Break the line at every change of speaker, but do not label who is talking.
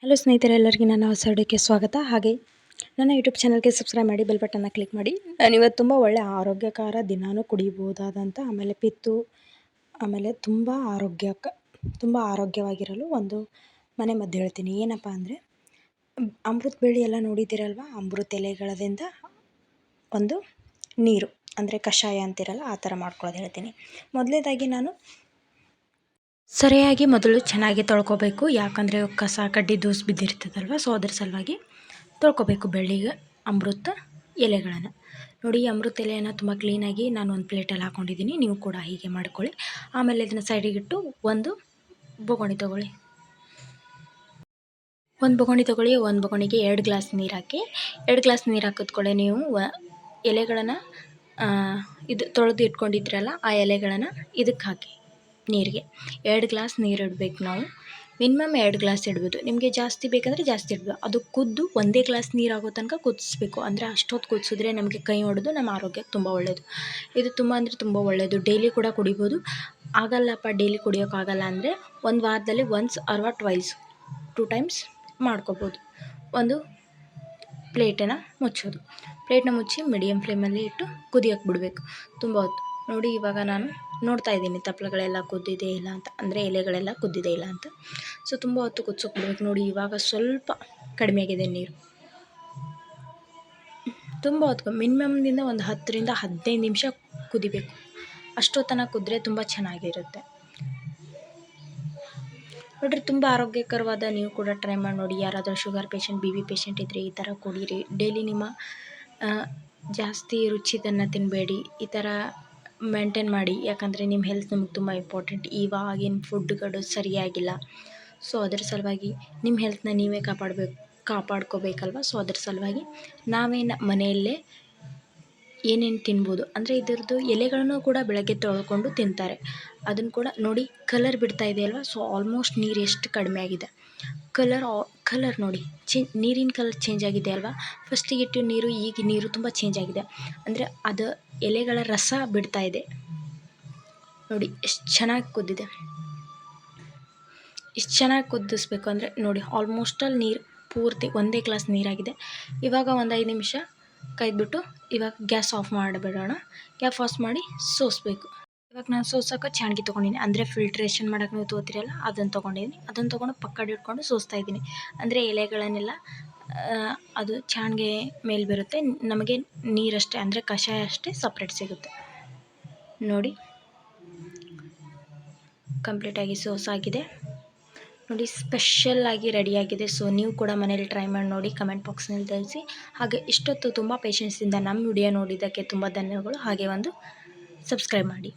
Hello ಸ್ನೇಹಿತರೆ, ಎಲ್ಲರಿಗೂ ನನ್ನ ಹೊಸ ವಿಡಿಯೋಕ್ಕೆ ಸ್ವಾಗತ. ಹಾಗೆ ನನ್ನ ಯೂಟ್ಯೂಬ್ ಚಾನಲ್ಗೆ ಸಬ್ಸ್ಕ್ರೈಬ್ ಮಾಡಿ, ಬೆಲ್ ಬಟನ್ನ ಕ್ಲಿಕ್ ಮಾಡಿ. ನಾನಿವತ್ತು ತುಂಬ ಒಳ್ಳೆಯ ಆರೋಗ್ಯಕರ ದಿನಾನೂ ಕುಡಿಯಬಹುದಾದಂಥ ಆಮೇಲೆ ಪಿತ್ತು ಆಮೇಲೆ ತುಂಬ ಆರೋಗ್ಯವಾಗಿರಲು ಒಂದು ಮನೆ ಮದ್ದು ಹೇಳ್ತೀನಿ. ಏನಪ್ಪ ಅಂದರೆ ಅಮೃತ ಬಳ್ಳಿ ಎಲ್ಲ ನೋಡಿದ್ದೀರಲ್ವ, ಅಮೃತ ಎಲೆಗಳಿಂದ ಒಂದು ನೀರು ಅಂದರೆ ಕಷಾಯ ಅಂತಿರಲ್ಲ, ಆ ಥರ ಮಾಡ್ಕೊಳ್ಳೋದು ಹೇಳ್ತೀನಿ. ಮೊದಲನೇದಾಗಿ ನಾನು ಸರಿಯಾಗಿ ಮೊದಲು ಚೆನ್ನಾಗಿ ತೊಳ್ಕೊಬೇಕು. ಯಾಕಂದರೆ ಕಸ ಕಡ್ಡಿ ದೂಸು ಬಿದ್ದಿರ್ತದಲ್ವ, ಸೊ ಅದ್ರ ಸಲುವಾಗಿ ತೊಳ್ಕೊಬೇಕು ಬೆಳ್ಳಿಗೆ ಅಮೃತ ಎಲೆಗಳನ್ನು. ನೋಡಿ, ಅಮೃತ ಎಲೆಯನ್ನು ತುಂಬ ಕ್ಲೀನಾಗಿ ನಾನು ಒಂದು ಪ್ಲೇಟಲ್ಲಿ ಹಾಕ್ಕೊಂಡಿದ್ದೀನಿ. ನೀವು ಕೂಡ ಹೀಗೆ ಮಾಡ್ಕೊಳ್ಳಿ. ಆಮೇಲೆ ಇದನ್ನು ಸೈಡಿಗಿಟ್ಟು ಒಂದು ಬೊಗಣಿ ತೊಗೊಳ್ಳಿ. ಒಂದು ಬೊಗಣಿಗೆ 2 ಗ್ಲಾಸ್ ನೀರು ಹಾಕಿ. 2 ಗ್ಲಾಸ್ ನೀರು ಹಾಕಿದ್ಕೊಳ್ಳೆ ನೀವು ಎಲೆಗಳನ್ನು ಇದು ತೊಳೆದು ಇಟ್ಕೊಂಡಿದ್ರಲ್ಲ, ಆ ಎಲೆಗಳನ್ನು ಇದಕ್ಕೆ ಹಾಕಿ. ನೀರಿಗೆ 2 ಗ್ಲಾಸ್ ನೀರು ಇಡಬೇಕು. ನಾವು ಮಿನಿಮಮ್ 2 ಗ್ಲಾಸ್ ಇಡ್ಬೋದು. ನಿಮಗೆ ಜಾಸ್ತಿ ಬೇಕಂದರೆ ಜಾಸ್ತಿ ಇಡ್ಬೋದು. ಅದು ಕುದ್ದು 1 ಗ್ಲಾಸ್ ನೀರು ಆಗೋ ತನಕ ಕುದಿಸ್ಬೇಕು. ಅಂದರೆ ಅಷ್ಟೊತ್ತು ಕುದಿಸಿದ್ರೆ ನಮಗೆ ಕೈ ಹೊಡೆದು ನಮ್ಮ ಆರೋಗ್ಯಕ್ಕೆ ತುಂಬ ಒಳ್ಳೆಯದು. ಇದು ತುಂಬ ಅಂದರೆ ತುಂಬ ಒಳ್ಳೆಯದು. ಡೈಲಿ ಕೂಡ ಕುಡಿಬೋದು. ಆಗಲ್ಲಪ್ಪ, ಡೈಲಿ ಕುಡಿಯೋಕ್ಕಾಗಲ್ಲ ಅಂದರೆ ಒಂದು ವಾರದಲ್ಲಿ ಒನ್ಸ್ ಅಥವಾ ಟ್ವೈಸ್ 2 ಟೈಮ್ಸ್ ಮಾಡ್ಕೋಬೋದು. ಒಂದು ಪ್ಲೇಟನ್ನು ಮುಚ್ಚಿ ಮೀಡಿಯಮ್ ಫ್ಲೇಮಲ್ಲಿ ಇಟ್ಟು ಕುದಿಯೋಕ್ಕೆ ಬಿಡಬೇಕು ತುಂಬ ಹೊತ್ತು. ನೋಡಿ, ಇವಾಗ ನಾನು ನೋಡ್ತಾ ಇದ್ದೀನಿ ತಪ್ಪಲೆಗಳೆಲ್ಲ ಕುದ್ದಿದೆ ಇಲ್ಲ ಅಂತ, ಅಂದರೆ ಎಲೆಗಳೆಲ್ಲ ಕುದ್ದಿದೆ ಇಲ್ಲ ಅಂತ. ಸೊ ತುಂಬ ಹೊತ್ತು ಕುದಿಸೋಕೆ ಬಿಡಬೇಕು. ನೋಡಿ, ಇವಾಗ ಸ್ವಲ್ಪ ಕಡಿಮೆ ಆಗಿದೆ ನೀರು. ತುಂಬ ಹೊತ್ತು ಮಿನಿಮಮ್ದಿಂದ ಒಂದು 10ರಿಂದ 15 ನಿಮಿಷ ಕುದಿಬೇಕು. ಅಷ್ಟೊತ್ತನ ಕುದ್ರೆ ತುಂಬ ಚೆನ್ನಾಗಿರುತ್ತೆ. ನೋಡಿರಿ, ತುಂಬ ಆರೋಗ್ಯಕರವಾದ, ನೀವು ಕೂಡ ಟ್ರೈ ಮಾಡಿ ನೋಡಿ. ಯಾರಾದರೂ sugar patient, B P patient ಇದ್ದರೆ ಈ ಥರ ಕುಡೀರಿ. ಡೈಲಿ ನಿಮ್ಮ ಜಾಸ್ತಿ ರುಚಿದನ್ನು ತಿನ್ನಬೇಡಿ, ಈ ಥರ ಮೇಂಟೈನ್ ಮಾಡಿ. ಯಾಕಂದರೆ ನಿಮ್ಮ ಹೆಲ್ತ್ ನಮಗೆ ತುಂಬ ಇಂಪಾರ್ಟೆಂಟ್. ಇವಾಗಿನ ಫುಡ್ಗಳು ಸರಿಯಾಗಿಲ್ಲ. ಸೊ ಅದ್ರ ಸಲುವಾಗಿ ನಿಮ್ಮ ಹೆಲ್ತ್ನ ನೀವೇ ಕಾಪಾಡ್ಕೋಬೇಕಲ್ವ. ಸೊ ಅದ್ರ ಸಲುವಾಗಿ ನಾವೇ ಮನೆಯಲ್ಲೇ ಏನೇನು ತಿನ್ಬೋದು ಅಂದರೆ ಇದರದ್ದು ಎಲೆಗಳನ್ನು ಕೂಡ ಬೆಳಗ್ಗೆ ತೊಳ್ಕೊಂಡು ತಿಂತಾರೆ. ಅದನ್ನು ಕೂಡ ನೋಡಿ, ಕಲರ್ ಬಿಡ್ತಾ ಇದೆಯಲ್ವ. ಸೊ ಆಲ್ಮೋಸ್ಟ್ ನೀರು ಎಷ್ಟು ಕಡಿಮೆ ಆಗಿದೆ. ಕಲರ್ ನೋಡಿ, ನೀರಿನ ಕಲರ್ ಚೇಂಜ್ ಆಗಿದೆ ಅಲ್ವಾ. ಫಸ್ಟಿಗೆ ಇಟ್ಟು ನೀರು, ಈಗ ನೀರು ತುಂಬ ಚೇಂಜ್ ಆಗಿದೆ. ಅಂದರೆ ಅದು ಎಲೆಗಳ ರಸ ಬಿಡ್ತಾ ಇದೆ. ನೋಡಿ ಎಷ್ಟು ಚೆನ್ನಾಗಿ ಕುದ್ದಿದೆ. ಇಷ್ಟು ಚೆನ್ನಾಗಿ ಕುದಿಸ್ಬೇಕು ಅಂದರೆ ನೋಡಿ, ಆಲ್ಮೋಸ್ಟಲ್ಲಿ ನೀರು ಪೂರ್ತಿ 1 ಗ್ಲಾಸ್ ನೀರಾಗಿದೆ. ಇವಾಗ ಒಂದು 5 ನಿಮಿಷ ಕಾಯ್ದುಬಿಟ್ಟು ಇವಾಗ ಗ್ಯಾಸ್ ಆಫ್ ಮಾಡಿಬಿಡೋಣ. ಗ್ಯಾಸ್ ಆಫ್ ಮಾಡಿ ಸೋಸಬೇಕು. ಇವಾಗ ನಾನು ಸೋಸೋಕೆ ಛಾಣ್ಗಿ ತೊಗೊಂಡಿನಿ, ಅಂದರೆ ಫಿಲ್ಟ್ರೇಷನ್ ಮಾಡೋಕೆ ನೀವು ತೊಗೋತೀರಲ್ಲ, ಅದನ್ನು ತೊಗೊಂಡಿದ್ದೀನಿ. ಅದನ್ನು ತೊಗೊಂಡು ಪಕ್ಕದ ಇಟ್ಕೊಂಡು ಸೋಸ್ತಾ ಇದ್ದೀನಿ. ಅಂದರೆ ಎಲೆಗಳನ್ನೆಲ್ಲ ಅದು ಛಾಣ್ಗೆ ಮೇಲೆ ಬರುತ್ತೆ, ನಮಗೆ ನೀರಷ್ಟೇ ಅಂದರೆ ಕಷಾಯ ಅಷ್ಟೇ ಸಪ್ರೇಟ್ ಸಿಗುತ್ತೆ. ನೋಡಿ, ಕಂಪ್ಲೀಟಾಗಿ ಸೋಸಾಗಿದೆ. ನೋಡಿ, ಸ್ಪೆಷಲ್ಲಾಗಿ ರೆಡಿಯಾಗಿದೆ. ಸೊ ನೀವು ಕೂಡ ಮನೇಲಿ ಟ್ರೈ ಮಾಡಿ ನೋಡಿ, ಕಮೆಂಟ್ ಬಾಕ್ಸ್ನಲ್ಲಿ ತಿಳಿಸಿ. ಹಾಗೆ ಇಷ್ಟೊತ್ತು ತುಂಬ ಪೇಷನ್ಸಿಂದ ನಮ್ಮ ವಿಡಿಯೋ ನೋಡಿದ್ದಕ್ಕೆ ತುಂಬ ಧನ್ಯವಾದಗಳು. ಹಾಗೆ ಒಂದು ಸಬ್ಸ್ಕ್ರೈಬ್ ಮಾಡಿ.